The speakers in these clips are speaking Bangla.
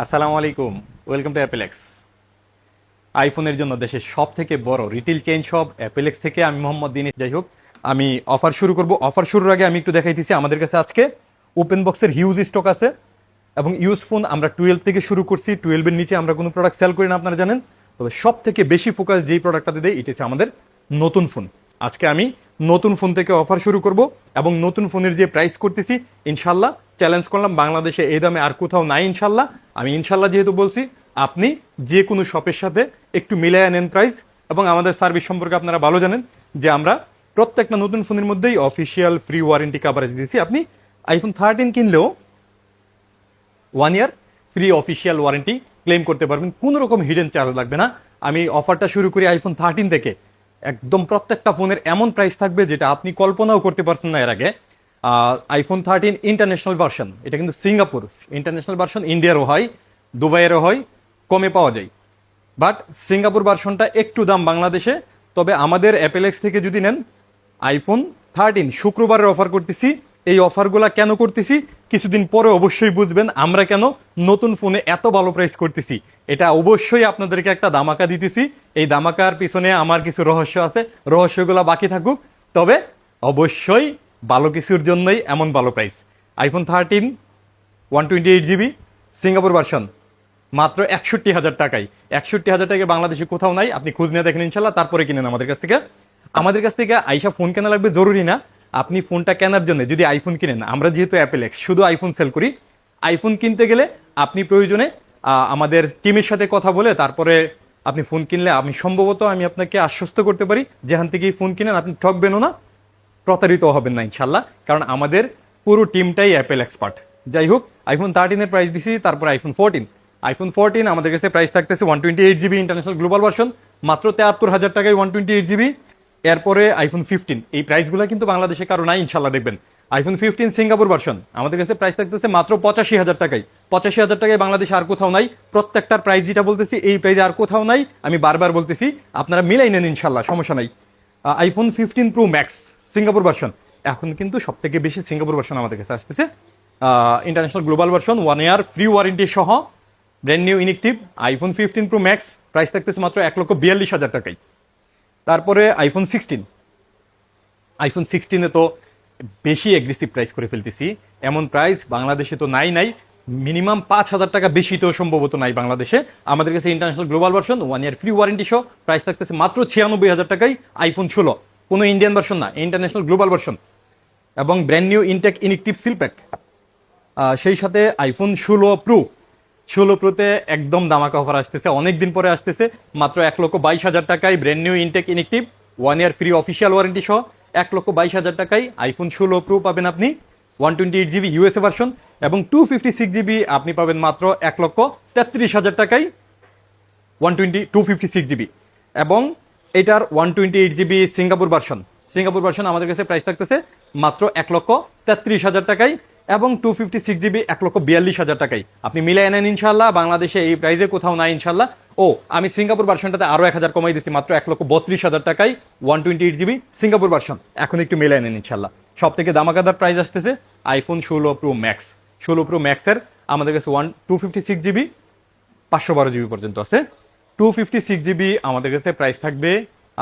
আসসালামু আলাইকুম। Welcome to Applex. আইফোনের জন্য দেশের সব থেকে বড় রিটেল চেইন শপ অ্যাপেলেক্স থেকে আমি মোহাম্মদ দিনেশ। যাই হোক, আমি অফার শুরু করব। অফার শুরুর আগে আমি একটু দেখাইতেছি আমাদের কাছে আজকে ওপেন বক্সের হিউজ স্টক আছে এবং ইউজ ফোন আমরা 12 থেকে শুরু করছি। 12-এর নিচে আমরা কোনো প্রোডাক্ট সেল করি না, আপনারা জানেন। তবে সব থেকে বেশি ফোকাস যেই প্রোডাক্টটাতে দেয় এটা হচ্ছে আমাদের নতুন ফোন। আজকে আমি নতুন ফোন থেকে অফার শুরু করব এবং নতুন ফোনের যে প্রাইস করতেছি ইনশাল্লাহ চ্যালেঞ্জ করলাম, বাংলাদেশে এই দামে আর কোথাও নাই ইনশাল্লাহ। আমি ইনশাল্লাহ যেহেতু বলছি, আপনি যে কোনো শপের সাথে একটু মিলাইয়া নেন প্রাইস, এবং আমাদের সার্ভিস সম্পর্কে আপনারা ভালো জানেন যে আমরা প্রত্যেকটা নতুন ফোনের মধ্যেই অফিসিয়াল ফ্রি ওয়ারেন্টি কাভারেজ দিয়েছি। আপনি আইফোন 13 কিনলেও 1 year free official warranty claim করতে পারবেন, কোনো রকম হিডেন চার্জ লাগবে না। আমি অফারটা শুরু করি আইফোন 13 থেকে। একদম প্রত্যেকটা ফোনের এমন প্রাইস থাকবে যেটা আপনি কল্পনাও করতে পারছেন না এর আগে। আইফোন 13 ইন্টারন্যাশনাল ভার্সন, এটা কিন্তু সিঙ্গাপুর ইন্টারন্যাশনাল ভার্সন, ইন্ডিয়ারও হয়, দুবাইয়েরও হয়, কমে পাওয়া যায়। বাট সিঙ্গাপুর ভার্সনটা একটু দাম বাংলাদেশে। তবে আমাদের অ্যাপেলেক্স থেকে যদি নেন আইফোন 13 শুক্রবারের অফার করতেছি। এই অফারগুলা কেন করতেছি কিছুদিন পরে অবশ্যই বুঝবেন আমরা কেন নতুন ফোনে এত ভালো প্রাইস করতেছি। এটা অবশ্যই আপনাদেরকে একটা দামাকা দিতেছি। এই দামাকার পিছনে আমার কিছু রহস্য আছে, রহস্যগুলো বাকি থাকুক। তবে অবশ্যই ভালো কিছুর জন্যই এমন ভালো price. IPhone 13 128 GB Singapore version মাত্র 61,000 টাকায়। 61,000 টাকায় বাংলাদেশে কোথাও নাই, আপনি খোঁজ নিয়ে দেখেন ইনশাল্লাহ, তারপরে কিনেন আমাদের কাছ থেকে। আমাদের কাছ থেকে আইসা ফোন কেনা লাগবে জরুরি না। আপনি ফোনটা কেনার জন্য যদি আইফোন কিনেন, আমরা যেহেতু অ্যাপেলেক্স শুধু আইফোন সেল করি, আইফোন কিনতে গেলে আপনি প্রয়োজনে আমাদের টিমের সাথে কথা বলে তারপরে আপনি ফোন কিনলে আমি সম্ভবত আমি আপনাকে আশ্বস্ত করতে পারি যেখান থেকেই ফোন কিনেন আপনি ঠকবেনও না, প্রতারিত হবেন না ইনশাল্লাহ, কারণ আমাদের পুরো টিমটাই অ্যাপেল এক্সপার্ট। যাই হোক, আইফোন 13-এর প্রাইস দিছি, তারপর আইফোন 14 আমাদের কাছে প্রাইস থাকতেছে 128 জিবি ইন্টারন্যাশনাল গ্লোবাল ভার্সন মাত্র 73,000 টাকায় 128 জিবি। এরপরে আইফোন 15, এই প্রাইসগুলো কিন্তু বাংলাদেশে কারো নাই ইনশাল্লাহ, দেখবেন। আইফোন 15 সিঙ্গাপুর ভার্সন আমাদের কাছে প্রাইস থাকতেছে মাত্র 85,000 টাকায়। 85,000 টাকায় বাংলাদেশে আর কোথাও নাই। প্রত্যেকটার প্রাইস যেটা বলতেছি এই প্রাইসে আর কোথাও নাই, আমি বারবার বলতেছি, আপনারা মিলাই নেন ইনশাল্লাহ, সমস্যা নাই। IPhone 15 Pro max Singapore version, এখন কিন্তু সব থেকে বেশি সিঙ্গাপুর ভার্সন আমাদের কাছে আসতেছে। International global version 1 year free warranty সহ brand new inactive iPhone 15 Pro Max price থাকতেছে মাত্র 1,42,000 টাকায়। তারপরে আইফোন 16 তো বেশি এগ্রেসিভ প্রাইস করে ফেলতেছি, এমন প্রাইস বাংলাদেশে তো নাই। মিনিমাম 5,000 টাকা বেশি তো সম্ভবত নাই বাংলাদেশে। আমাদের কাছে international global version 1 year free warranty সহ প্রাইস থাকতেছে মাত্র 96,000 টাকায় আইফোন 16, কোনো ইন্ডিয়ান ভার্সন না, ইন্টারন্যাশনাল গ্লোবাল ভার্সন এবং ব্র্যান্ড নিউ ইনটেক ইনিকটিভ সিলপ্যাক। সেই সাথে আইফোন 16 প্রোতে একদম দামাকা অফার আসতেছে, অনেকদিন পরে আসতেছে, মাত্র 1,22,000 টাকায় brand new intact inactive 1 year free official warranty সহ 1,22,000 টাকায় আইফোন 16 প্রো পাবেন আপনি 128 জিবি ইউএসএ ভার্সন, এবং 256 জিবি আপনি পাবেন মাত্র 1,33,000 টাকায় 256 জিবি। এবং এটার 128 জিবি সিঙ্গাপুর ভার্সন আমাদের কাছে প্রাইস থাকতেছে মাত্র 1,33,000 টাকায়, এবং 256 জিবি 1,42,000 টাকায়। আপনি মিলাই নেন ইনশাল্লাহ, বাংলাদেশে এই প্রাইসে কোথাও নাই ইনশাল্লাহ। আমি সিঙ্গাপুর ভার্সনটাতে আরো 1,000 কমাই দিচ্ছি, মাত্র 1,32,000 টাকায় 128 জিবি সিঙ্গাপুর ভার্সন। এখন একটু মিলাই নেন ইনশাল্লাহ। সব থেকে দামাকাদার প্রাইস আসতেছে আইফোন 16 প্রো ম্যাক্সের আমাদের কাছে 256 জিবি 512 জিবি পর্যন্ত আছে। 256 জিবি আমাদের কাছে প্রাইস থাকবে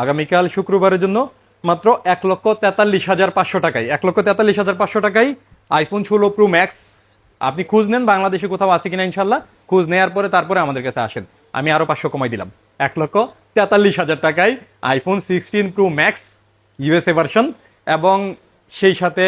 আগামীকাল শুক্রবারের জন্য মাত্র 1,43,500 টাকায়। 1,43,500 টাকায় আইফোন 16 প্রো ম্যাক্স আপনি খোঁজ নেন বাংলাদেশে কোথাও আছে কিনা ইনশাল্লাহ। খোঁজ নেওয়ার পরে তারপরে আমাদের কাছে আসেন, আমি আরো 500 কমাই দিলাম, 1,43,000 টাকায় iPhone 16 pro max USA version, এবং সেই সাথে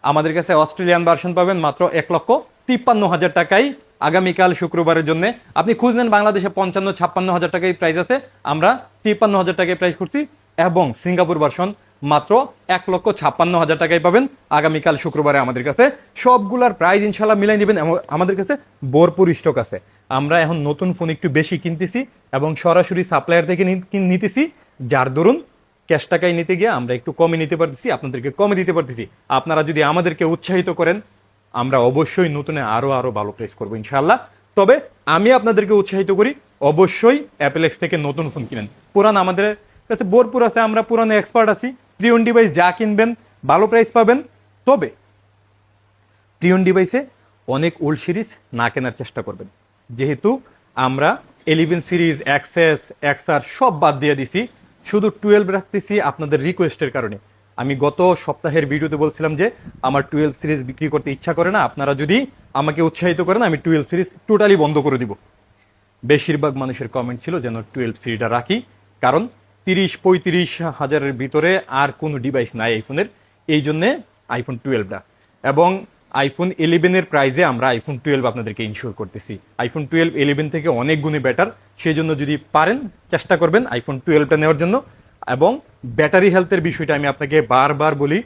আমাদের কাছে অস্ট্রেলিয়ান ভার্সন পাবেন মাত্র 1,53,000 টাকায় আগামীকাল শুক্রবারের জন্য। আপনি খুঁজ নেন বাংলাদেশে 55-56,000 টাকায় প্রাইস আছে, আমরা 53,000 টাকায় প্রাইস করছি, এবং সিঙ্গাপুর ভার্সন মাত্র 1,56,000 টাকায় পাবেন আগামীকাল শুক্রবারে আমাদের কাছে। সবগুলার প্রাইস ইনশাল্লাহ মিলাই নেবেন, আমাদের কাছে ভরপুর স্টক আছে। আমরা এখন নতুন ফোন একটু বেশি কিনতেছি এবং সরাসরি সাপ্লায়ার থেকে নিতেছি, যার দরুন ক্যাশ টাকায় নিতে গিয়ে আমরা একটু কমে নিতে পারতেছি, আপনাদেরকে কমে দিতে পারতেছি। আপনারা যদি আমাদেরকে উৎসাহিত করেন আমরা অবশ্যই নতুনে আরো ভালো প্রাইস করবো ইনশাল্লাহ। তবে আমি আপনাদেরকে উৎসাহিত করি অবশ্যই অ্যাপেলেক্স থেকে নতুন ফোন কিনেন। পুরান আমাদের কাছে ভরপুর আছে, আমরা পুরানো এক্সপার্ট আছি। প্রিয়ন ডিভাইস যা কিনবেন ভালো প্রাইস পাবেন। তবে প্রিয়ন ডিভাইসে অনেক ওল্ড সিরিজ না কেনার চেষ্টা করবেন, যেহেতু আমরা 11 সিরিজ এক্সএস এক্সআর সব বাদ দিয়ে দিছি, শুধু 12 রাখতেছি আপনাদের রিকোয়েস্টের কারণে। আমি গত সপ্তাহের ভিডিওতে বলছিলাম যে আমার 12 সিরিজ বিক্রি করতে ইচ্ছা করে না, আপনারা যদি আমাকে উৎসাহিত করেন আমি 12 সিরিজ টোটালি বন্ধ করে দিব। বেশিরভাগ মানুষের কমেন্ট ছিল যেন 12 সিরিজটা রাখি, কারণ 30-35 হাজারের ভিতরে আর কোনো ডিভাইস নাই আইফোনের, এই জন্যে আইফোন 12টা। এবং আইফোন 11-এর প্রাইজে আমরা আইফোন 12 আপনাদেরকে ইনশিওর করতেছি। আইফোন 12 11 থেকে অনেক গুণে বেটার, সেই জন্য যদি পারেন চেষ্টা করবেন আইফোন 12টা নেওয়ার জন্য। এবং ব্যাটারি হেলথের বিষয়টা আমি আপনাকে বারবার বলি,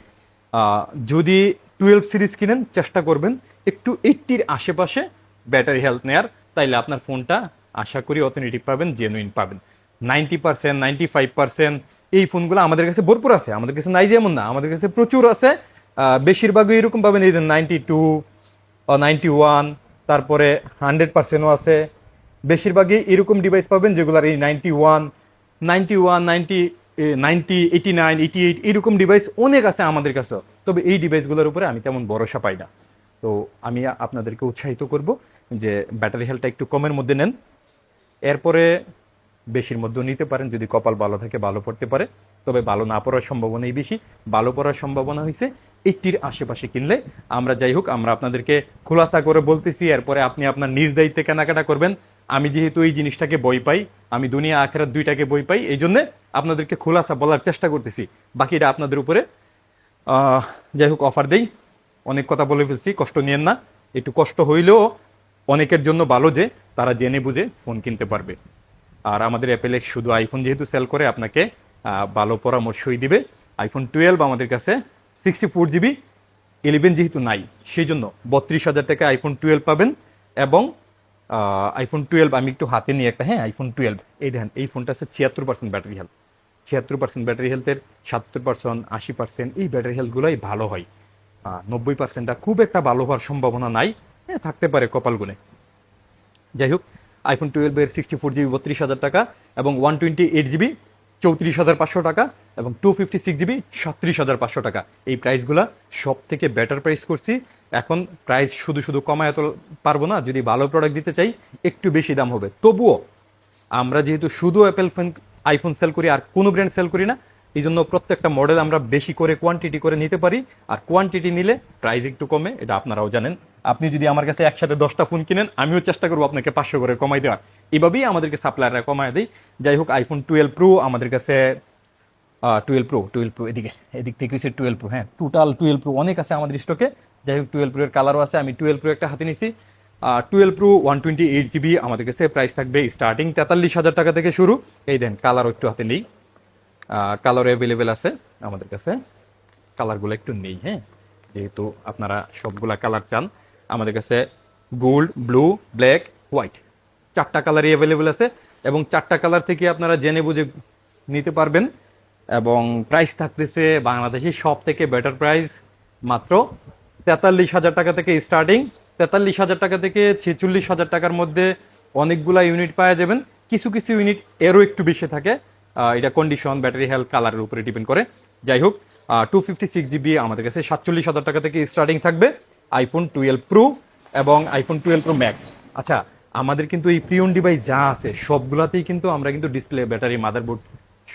যদি 12 সিরিজ কিনেন চেষ্টা করবেন একটু 80-র আশেপাশে ব্যাটারি হেলথ নেয়ার, তাইলে আপনার ফোনটা আশা করি অথেন্টিক পাবেন, জেনুইন পাবেন। 90%, 95% এই ফোনগুলো আমাদের কাছে ভরপুর আছে, আমাদের কাছে নাই যেমন না, আমাদের কাছে প্রচুর আছে। বেশিরভাগই এরকম পাবেন, এই যে 92, 91, তারপরে 100%ও আছে। বেশিরভাগই এরকম ডিভাইস পাবেন যেগুলোর এই 91, 90, 89, 88 এরকম ডিভাইস অনেক আছে আমাদের কাছে। তবে এই ডিভাইসগুলোর উপরে আমি তেমন ভরসা পাই না। তো আমি আপনাদেরকে উৎসাহিত করব যে ব্যাটারি হেলথটা একটু কমের মধ্যে নেন, এরপরে বেশির মধ্যেও নিতে পারেন যদি কপাল ভালো থাকে, ভালো পড়তে পারে। তবে ভালো না পড়ার সম্ভাবনাই বেশি, ভালো পড়ার সম্ভাবনা হয়েছে 80-র আশেপাশে কিনলে। আমরা যাই হোক, আমরা আপনাদেরকে খোলাসা করে বলতেছি, এরপরে আপনি আপনার নিজ দায়িত্বে কেনাকাটা করবেন। আমি যেহেতু এই জিনিসটাকে বই পাই, আমি দুনিয়া আখেরাত দুইটাকে বই পাই, এই জন্যে আপনাদেরকে খোলাসা বলার চেষ্টা করতেছি, বাকিটা আপনাদের উপরে। যাই হোক, অফার দেই, অনেক কথা বলে ফেলছি, কষ্ট নিয়েন না। একটু কষ্ট হইলেও অনেকের জন্য ভালো যে তারা জেনে বুঝে ফোন কিনতে পারবে। আর আমাদের অ্যাপেলেক্স শুধু আইফোন যেহেতু সেল করে, আপনাকে ভালো পরামর্শই দিবে। আইফোন 12 আমাদের কাছে 64 GB, 11 যেহেতু নাই সেই জন্য 32,000 টাকা আইফোন 12 পাবেন। এবং আইফোন 12 আমি একটু হাতে নিয়ে একটা, হ্যাঁ আইফোন 12 এই দেখেন, এই ফোনটা আছে 76% ব্যাটারি হেলথ। 76% ব্যাটারি হেলথের 70%, 80% এই ব্যাটারি হেলথগুলোই ভালো হয়। 90%টা খুব একটা ভালো হওয়ার সম্ভাবনা নাই, হ্যাঁ থাকতে পারে কপাল গুনে। যাই হোক, আইফোন 12-এর 64 GB 32,000 টাকা, এবং 128 GB 34,500 টাকা, এবং 256 GB 37,500 টাকা। এই প্রাইসগুলা সব থেকে বেটার প্রাইস করছি। এখন প্রাইস শুধু শুধু কমায় তো পারবো না, যদি ভালো প্রোডাক্ট দিতে চাই একটু বেশি দাম হবে। তবুও আমরা যেহেতু শুধু অ্যাপেল ফোন আইফোন সেল করি আর কোনো ব্র্যান্ড সেল করি না, এই জন্য প্রত্যেকটা মডেল আমরা বেশি করে কোয়ান্টিটি করে নিতে পারি। আর কোয়ান্টিটি নিলে প্রাইস একটু কমে, এটা আপনারাও জানেন। আপনি যদি আমার কাছে একসাথে 10টা ফোন কিনেন, আমিও চেষ্টা করবো আপনাকে 500 করে কমাই দেওয়ার। এইভাবেই আমাদেরকে সাপ্লায়াররা কমায় দেয়। যাই হোক, আইফোন 12 প্রো আমাদের কাছে 12 প্রো এদিক থেকে হচ্ছে 12 প্রো, হ্যাঁ টোটাল 12 প্রো অনেক আছে আমাদের স্টকে। যাই হোক, 12 প্রো এর কালারও আছে, আমি 12 প্রো একটা হাতে নিছি। 12 প্রো 128 GB আমাদের কাছে প্রাইস থাকবে স্টার্টিং 43,000 টাকা থেকে শুরু। এই দেন, কালারও একটু হাতে নেই, কালার অ্যাভেলেবেল আছে আমাদের কাছে, কালারগুলো একটু নেই, হ্যাঁ যেহেতু আপনারা সবগুলা কালার চান। আমাদের কাছে গোল্ড, ব্লু, ব্ল্যাক, হোয়াইট 4টা কালারই অ্যাভেলেবেল আছে, এবং 4টা কালার থেকে আপনারা জেনে বুঝে নিতে পারবেন। এবং প্রাইস থাকতেছে বাংলাদেশের সব থেকে বেটার প্রাইস, মাত্র 43,000 টাকা থেকে স্টার্টিং। 43,000 টাকা থেকে 46,000 টাকার মধ্যে অনেকগুলা ইউনিট পাওয়া যাবেন। কিছু কিছু ইউনিট এরও একটু বেশি থাকে, এটা কন্ডিশন, ব্যাটারি হেলথ, কালারের উপরে ডিপেন্ড করে। যাই হোক, 256 GB আমাদের কাছে 47,000 টাকা থেকে স্টার্টিং থাকবে আইফোন 12 প্রো এবং আইফোন 12 প্রো ম্যাক্স। আচ্ছা, আমাদের কিন্তু এই প্রিয়ন ডিভাইস যা আছে সবগুলাতেই কিন্তু আমরা কিন্তু ডিসপ্লে, ব্যাটারি, মাদারবোর্ড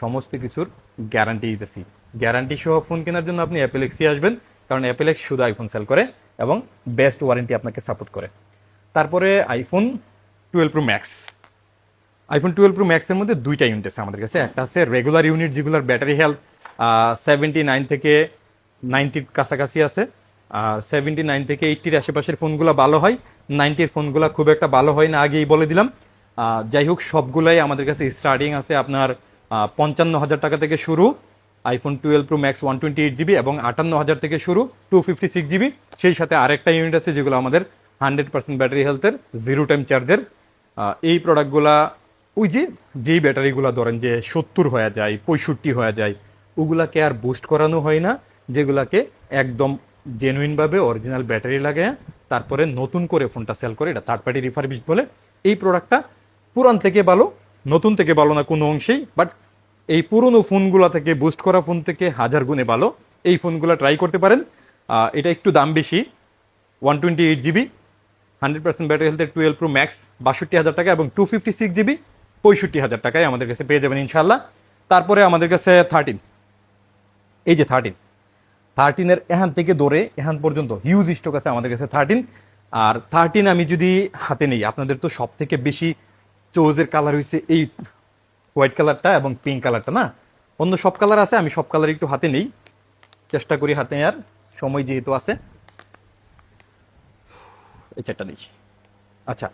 সমস্ত কিছুর গ্যারান্টি দিতেছি। গ্যারান্টি সহ ফোন কেনার জন্য আপনি অ্যাপেলেক্সে আসবেন, কারণ অ্যাপেলেক্স শুধু আইফোন সেল করে এবং বেস্ট ওয়ারেন্টি আপনাকে সাপোর্ট করে। তারপরে iPhone 12 pro max. IPhone 12 pro ম্যাক্সের মধ্যে দুইটা ইউনিট আছে আমাদের কাছে। একটা আছে রেগুলার ইউনিট, যেগুলোর ব্যাটারি হেলথ 79 থেকে 90-র কাছাকাছি আছে। আর 79 থেকে 80-র আশেপাশের ফোনগুলো ভালো হয়, 90-র ফোনগুলো খুব একটা ভালো হয় না, আগেই বলে দিলাম। যাই হোক, সবগুলাই আমাদের কাছে স্টার্টিং আছে আপনার 55,000 টাকা থেকে শুরু আইফোন 12 প্রো ম্যাক্স 128 GB, এবং 58,000 থেকে শুরু 256 GB। সেই সাথে আরেকটা ইউনিট আছে যেগুলো আমাদের 100% ব্যাটারি হেলথের, 0 টাইম চার্জের। এই প্রোডাক্টগুলা ওই যেই ব্যাটারিগুলো ধরেন যে 70 হয়ে যায়, 65 হয়ে যায়, ওগুলাকে আর বুস্ট করানো হয় না, যেগুলাকে একদম জেনুইনভাবে অরিজিনাল ব্যাটারি লাগে তারপরে নতুন করে ফোনটা সেল করে, এটা থার্ড পার্টি রিফারবিশ বলে। এই প্রোডাক্টটা পুরান থেকে ভালো, নতুন থেকে ভালো না কোনো অংশেই, বাট এই পুরনো ফোনগুলো থেকে, বুস্ট করা ফোন থেকে 1000 গুণে ভালো। এই ফোনগুলো ট্রাই করতে পারেন। এটা একটু দাম বেশি, 128 GB 100% ব্যাটারি হেলথের 12 প্রো ম্যাক্স 62,000 টাকা এবং 256 GB 65,000 টাকায় আমাদের কাছে পেয়ে যাবেন ইনশাল্লাহ। তারপরে আমাদের কাছে 13, এই যে 13-এর এখান থেকে ধরে এখান পর্যন্ত হিউজ স্টক আছে আমাদের কাছে 13। আর 13 আমি যদি হাতে নেই, আপনাদের তো সব থেকে বেশি চোজের কালার হয়েছে এই হোয়াইট কালারটা এবং পিঙ্ক কালারটা না, অন্য সব কালার আছে, আমি সব কালার একটু হাতে নেই, চেষ্টা করি হাতে নেওয়ার, সময় যেহেতু আছে। এই চারটা নেই। আচ্ছা,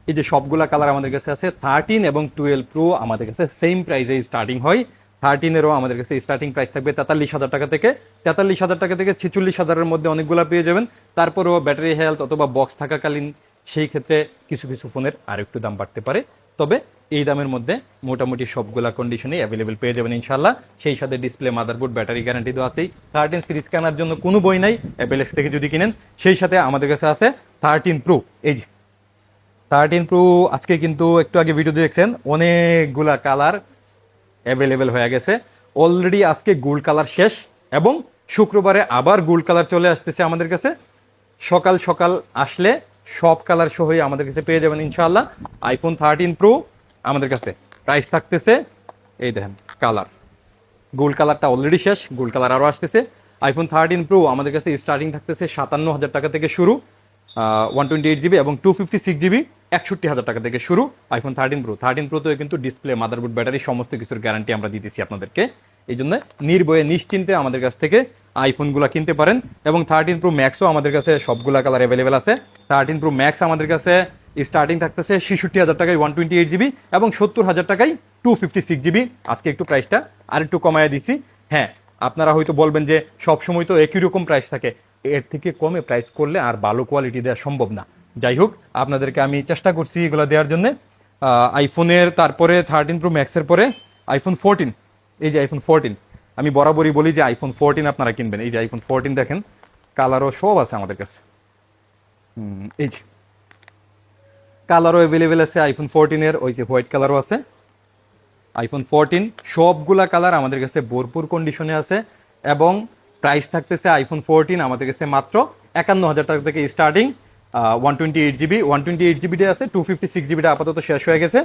এই যে সবগুলা কালার আমাদের কাছে আছে। 13 এবং 12 প্রো আমাদের কাছে সেম প্রাইসে স্টার্টিং হয়। 13-এরও আমাদের কাছে স্টার্টিং প্রাইস থাকবে 43,000 টাকা থেকে। 43,000 টাকা থেকে 46,000-এর মধ্যে অনেকগুলো পেয়ে যাবেন। তারপরেও ব্যাটারি হেলথ অথবা বক্স থাকাকালীন সেই ক্ষেত্রে কিছু কিছু ফোনের আর একটু দাম বাড়তে পারে, তবে এই দামের মধ্যে মোটামুটি সবগুলা কন্ডিশনে অ্যাভেলেবেল পেয়ে যাবেন ইনশাল্লাহ। সেই সাথে ডিসপ্লে, মাদারবোর্ড, ব্যাটারি গ্যারান্টি তো আছেই। 13 সিরিজ কেনার জন্য কোনো বই নাই অ্যাপেলেক্স থেকে যদি কিনেন। সেই সাথে আমাদের কাছে আছে 13 প্রো। এই যে 13 প্রো আজকে কিন্তু একটু আগে ভিডিও দেখছেন, অনেকগুলা কালার অ্যাভেলেবেল হয়ে গেছে অলরেডি। আজকে গোল্ড কালার শেষ এবং শুক্রবারে আবার গোল্ড কালার চলে আসতেছে আমাদের কাছে। সকাল সকাল আসলে সব কালার সহই আমাদের কাছে পেয়ে যাবেন ইনশাআল্লাহ। আইফোন 13 প্রো আমাদের কাছে প্রাইস থাকতেছে, এই দেখেন কালার, গোল্ড কালারটা অলরেডি শেষ, গোল্ড কালার আরও আসতেছে। আইফোন 13 প্রো আমাদের কাছে স্টার্টিং থাকতেছে 57,000 টাকা থেকে শুরু, 128 GB এবং 256 GB 61,000 টাকা থেকে শুরু আইফোন 13 প্রো। 13 প্রোতে কিন্তু ডিসপ্লে, মাদারবোর্ড, ব্যাটারি সমস্ত কিছুর গ্যারান্টি আমরা দিতেছি আপনাদেরকে। এই জন্য নির্ভয়ে নিশ্চিন্তে আমাদের কাছ থেকে আইফোনগুলো কিনতে পারেন। এবং 13 প্রো ম্যাক্সও আমাদের কাছে সবগুলা কালার অ্যাভেলেবেল আছে। 13 প্রো ম্যাক্স আমাদের কাছে স্টার্টিং থাকতেছে 66,000 টাকায় 128 GB এবং 70,000 টাকায় 256 GB। আজকে একটু প্রাইসটা আর একটু কমায় দিছি। হ্যাঁ, আপনারা হয়তো বলবেন যে সবসময় তো একই রকম প্রাইস থাকে, এর থেকে কমে প্রাইস করলে আর ভালো কোয়ালিটি দেওয়া সম্ভব না। যাই হোক, আপনাদেরকে আমি চেষ্টা করছি এগুলো দেওয়ার জন্য। আইফোনের তারপরে 13 প্রো ম্যাক্সের পরে আইফোন 14, এই যে আইফোন 14, আমি বরাবরই বলি যে আইফোন 14 আপনারা কিনবেন। এই যে আইফোন 14 দেখেন, কালারও সব আছে আমাদের কাছে। এই যে কালারও অ্যাভেলেবেল আছে আইফোন 14-এর, ওই যে হোয়াইট কালারও আছে। আইফোন 14 সবগুলা কালার আমাদের কাছে ভরপুর কন্ডিশনে আছে এবং প্রাইস থাকতেছে আইফোন 14 আমাদের কাছে মাত্র 51,000 টাকা থেকে স্টার্টিং। 128 GB, 128 জিবিটা আছে, 256 জিবিটা আপাতত শেষ হয়ে গেছে।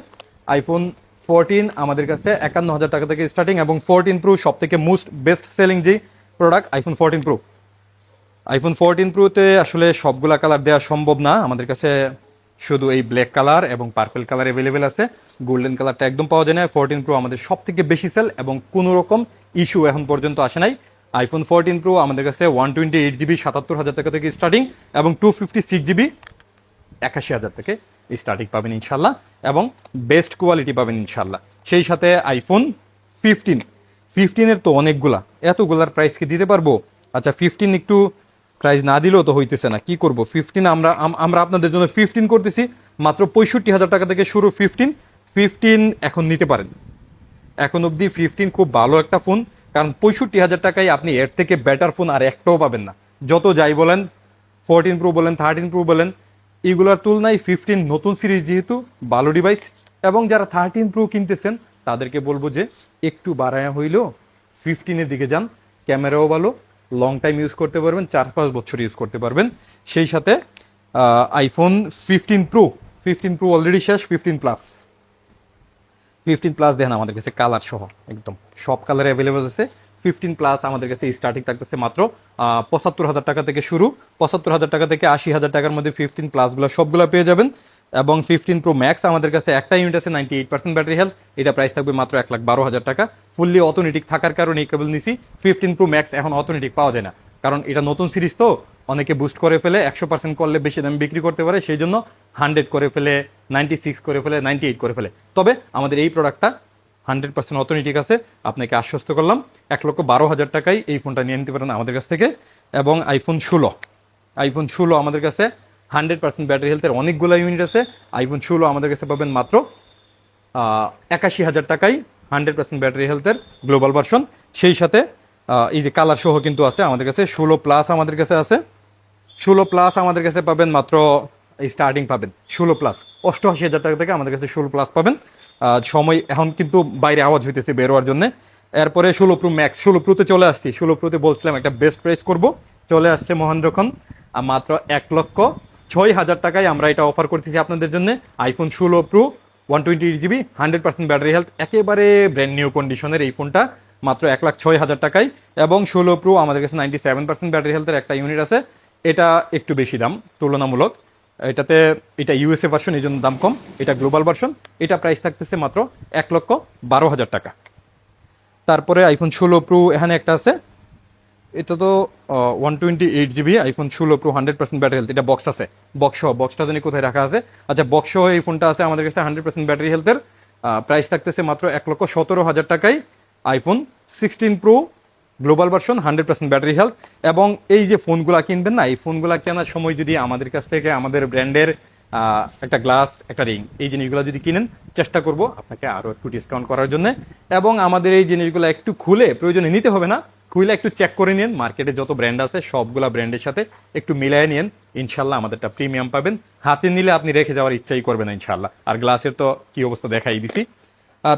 আইফোন 14 আমাদের কাছে 51,000 টাকা থেকে স্টার্টিং এবং 14 প্রো সব থেকে মোস্ট বেস্ট সেলিং যে প্রোডাক্ট আইফোন 14 প্রো। আইফোন 14 প্রোতে আসলে সবগুলা কালার দেওয়া সম্ভব না, আমাদের কাছে শুধু এই ব্ল্যাক কালার এবং পার্পল কালার অ্যাভেলেবেল আছে, গোল্ডেন কালারটা একদম পাওয়া যায় না। 14 প্রো আমাদের সব থেকে বেশি সেল এবং কোনো রকম ইস্যু এখন পর্যন্ত আসে নাই। আইফোন 14 প্রো আমাদের কাছে 128 GB 77,000 টাকা থেকে স্টার্টিং এবং 256 GB 81,000 থেকে স্টার্টিং পাবেন ইনশাল্লাহ এবং বেস্ট কোয়ালিটি পাবেন ইনশাল্লাহ। সেই সাথে আইফোন 15-এর তো অনেকগুলা, এতগুলার প্রাইস কি দিতে পারবো? আচ্ছা, 15 একটু প্রাইস না দিলেও তো হইতেছে না, কি করব? 15 আমরা আপনাদের জন্য 15 করতেছি মাত্র 65,000 টাকা থেকে শুরু। 15 এখন নিতে পারেন, এখন অবধি 15 খুব ভালো একটা ফোন, কারণ 65,000 টাকায় আপনি এর থেকে বেটার ফোন আর একটাও পাবেন না। যত যাই বলেন, 14 প্রো বলেন, 13 প্রো বলেন, এগুলোর তুলনায় 15 নতুন সিরিজ যেহেতু ভালো ডিভাইস। এবং যারা 13 প্রো কিনতেছেন তাদেরকে বলবো যে একটু বাড়ায়া হইলেও 15-এর দিকে যান, ক্যামেরাও ভালো, লং টাইম ইউজ করতে পারবেন, 4-5 বছর ইউজ করতে পারবেন। সেই সাথে আইফোন 15 প্রো অলরেডি শেষ, 15 প্লাস দেখেন আমাদের কাছে কালার সহ একদম সব কালার অ্যাভেলেবেল আছে। 15 প্লাস আমাদের কাছে স্টার্টিং থাকতেছে মাত্র 75,000 টাকা থেকে শুরু। 75,000 টাকা থেকে 80,000 টাকার মধ্যে 15 প্লাসগুলো সবগুলো পেয়ে যাবেন। এবং 15 প্রো ম্যাক্স আমাদের কাছে একটা ইউনিট আছে 98% ব্যাটারি হেলথ, এটা প্রাইস থাকবে মাত্র 1,12,000 টাকা। ফুললি অটোমেটিক থাকার কারণে এই কেবল নিছি। 15 প্রো ম্যাক্স এখন অটোমেটিক পাওয়া যায় না, কারণ এটা নতুন সিরিজ তো অনেকে বুস্ট করে ফেলে, 100% করলে বেশি দামে বিক্রি করতে পারে, সেই জন্য 100 করে ফেলে, 96 করে ফেলে, 98 করে ফেলে। তবে আমাদের এই প্রোডাক্টটা 100% অথেন্টিক আছে, আপনাকে আশ্বস্ত করলাম। 1,12,000 টাকায় এই ফোনটা নিয়ে নিতে পারেন আমাদের কাছ থেকে। এবং আইফোন 16 আমাদের কাছে 100% ব্যাটারি হেলথের অনেকগুলো ইউনিট আছে। আইফোন 16 আমাদের কাছে পাবেন মাত্র 81,000 টাকায় 100% ব্যাটারি হেলথের গ্লোবাল ভার্সন। সেই সাথে এই যে কালার সহ কিন্তু আছে আমাদের কাছে। 16 প্লাস আমাদের কাছে আছে, 16 প্লাস আমাদের কাছে পাবেন মাত্র স্টার্টিং পাবেন 16 প্লাস 88,000 টাকা থেকে আমাদের কাছে 16 প্লাস পাবেন। সময় এখন কিন্তু বাইরে আওয়াজ হইতেছে বেরোয়ার জন্য। এরপরে 16 প্রো ম্যাক্স, 16 প্রোতে চলে আসছি। 16 প্রোতে বলছিলাম একটা বেস্ট প্রাইস করব, চলে আসছে মহেন্দ্রক্ষণ মাত্র 6,000 টাকায় আমরা এটা অফার করতেছি আপনাদের জন্য। IPhone 16 pro 128GB 100% battery health, একেবারে ব্র্যান্ড নিউ কন্ডিশনের এই ফোনটা মাত্র 1,06,000 টাকায়। এবং 16 প্রো আমাদের কাছে 97% ব্যাটারি হেলথের একটা ইউনিট আছে, এটা একটু বেশি দাম তুলনামূলক। এটা ইউএসএ ভার্সন, এই জন্য দাম কম। এটা গ্লোবাল ভার্সন, এটা প্রাইস থাকতেছে মাত্র 1,12,000 টাকা। তারপরে আইফোন 16 প্রো এখানে একটা আছে, এটা তো 128GB iPhone 16 pro 100% battery health, এটা বক্স আছে, বক্সটা জানি কোথায় রাখা আছে। আচ্ছা, বক্স সহ এই ফোনটা আছে আমাদের কাছে 100% ব্যাটারি হেলথের, প্রাইস থাকতেছে মাত্র 1,17,000 টাকায়। IPhone 16 pro global version 100% battery health. এবং এই যে ফোনগুলা কিনবেন না, এই ফোনগুলা কেনার সময় যদি আমাদের কাছ থেকে আমাদের ব্র্যান্ডের একটা গ্লাস, একটা রিং, এই জিনিসগুলো যদি কিনেন, চেষ্টা করব আপনাকে আরও একটু ডিসকাউন্ট করার জন্য। এবং আমাদের এই জিনিসগুলো একটু খুলে, প্রয়োজনে নিতে হবে না, খুলে একটু চেক করে নিন, মার্কেটে যত ব্র্যান্ড আছে সবগুলা ব্র্যান্ডের সাথে একটু মিলিয়ে নিন, ইনশাল্লাহ আমাদেরটা প্রিমিয়াম পাবেন। হাতে নিলে আপনি রেখে যাওয়ার ইচ্ছাই করবেন না ইনশাল্লাহ। আর গ্লাসের তো কি অবস্থা দেখাই দিছি।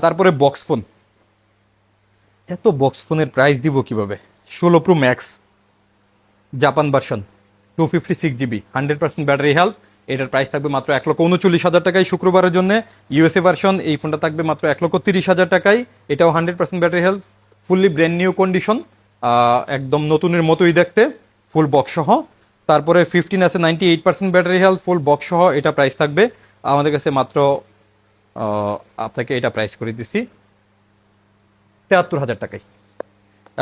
তারপরে বক্স ফোন, এত বক্স ফোনের প্রাইস দিব কিভাবে? 16 pro max Japan version 256GB 100% battery health, এটার প্রাইস থাকবে মাত্র 1,39,000 টাকায় শুক্রবারের জন্য। ইউএসএ ভার্সন এই ফোনটা থাকবে মাত্র 1,30,000 টাকায়, এটাও 100% battery health, fully brand new condition, একদম নতুনের মতোই দেখতে, ফুল বক্স সহ। তারপরে 15 আছে 98% ব্যাটারি হেলথ, ফুল বক্স সহ, এটা প্রাইস থাকবে আমাদের কাছে মাত্র, আপনাকে এটা প্রাইস করে দিচ্ছি 73,000 টাকায়।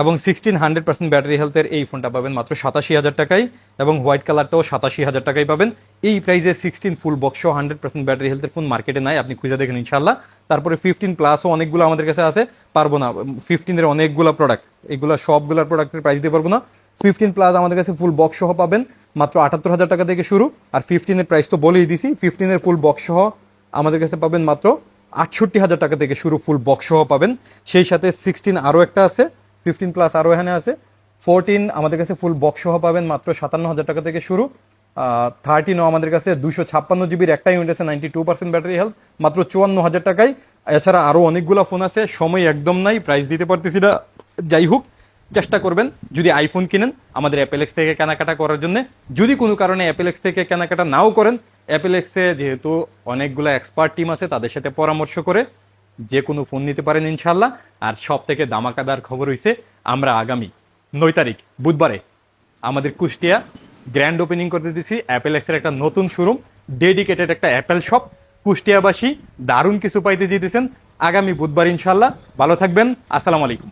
এবং 16 100% ব্যাটারি হেলথের এই ফোনটা পাবেন মাত্র 87,000 টাকায়, এবং হোয়াইট কালারটাও 87,000 টাকায় পাবেন। এই প্রাইসে 16 ফুল বক্স 100% ব্যাটারি হেলথের ফোন মার্কেটে নাই, আপনি খুঁজে দেখেন ইনশাল্লাহ। তারপরে 15 প্লাসও অনেকগুলো আমাদের কাছে আছে, পারবো না 15-এর অনেকগুলো প্রোডাক্ট, এগুলো সবগুলোর প্রোডাক্টের প্রাইস দিতে পারবো না। 15 প্লাস আমাদের কাছে ফুল বক্স সহ পাবেন মাত্র 78,000 টাকা থেকে শুরু। আর 15-এর প্রাইস তো বলেই দিছি, 15-এর ফুল বক্স সহ আমাদের কাছে পাবেন মাত্র 68,000 টাকা থেকে শুরু, ফুল বক্স সহ পাবেন। সেই সাথে 16 আরও একটা আছে, 15 প্লাস আরও এখানে আছে। 14 আমাদের কাছে ফুল বক্স সহ পাবেন মাত্র 57,000 টাকা থেকে শুরু। 13ও আমাদের কাছে 256GBর একটা ইউনিট আছে, 92% ব্যাটারি হেলথ, মাত্র 54,000 টাকায়। এছাড়া আরও অনেকগুলো ফোন আছে, সময় একদম নাই, প্রাইস দিতে পারতেছি না। যাই হোক, চেষ্টা করবেন যদি আইফোন কিনেন আমাদের অ্যাপেলেক্স থেকে কেনাকাটা করার জন্য। যদি কোনো কারণে অ্যাপেলেক্স থেকে কেনাকাটা নাও করেন, অ্যাপেলেক্সে যেহেতু অনেকগুলো এক্সপার্ট টিম আছে, তাদের সাথে পরামর্শ করে যে কোনো ফোন নিতে পারেন ইনশাল্লাহ। আর সব থেকে দামাকাদার খবর হইছে, আমরা আগামী 9 তারিখ বুধবারে আমাদের কুষ্টিয়া গ্র্যান্ড ওপেনিং করতে দিচ্ছি অ্যাপেলেক্সের একটা নতুন শোরুম, ডেডিকেটেড একটা অ্যাপেল শপ। কুষ্টিয়াবাসী দারুণ কিছু পাইতে যেতেছেন আগামী বুধবার ইনশাল্লাহ। ভালো থাকবেন, আসসালামু আলাইকুম।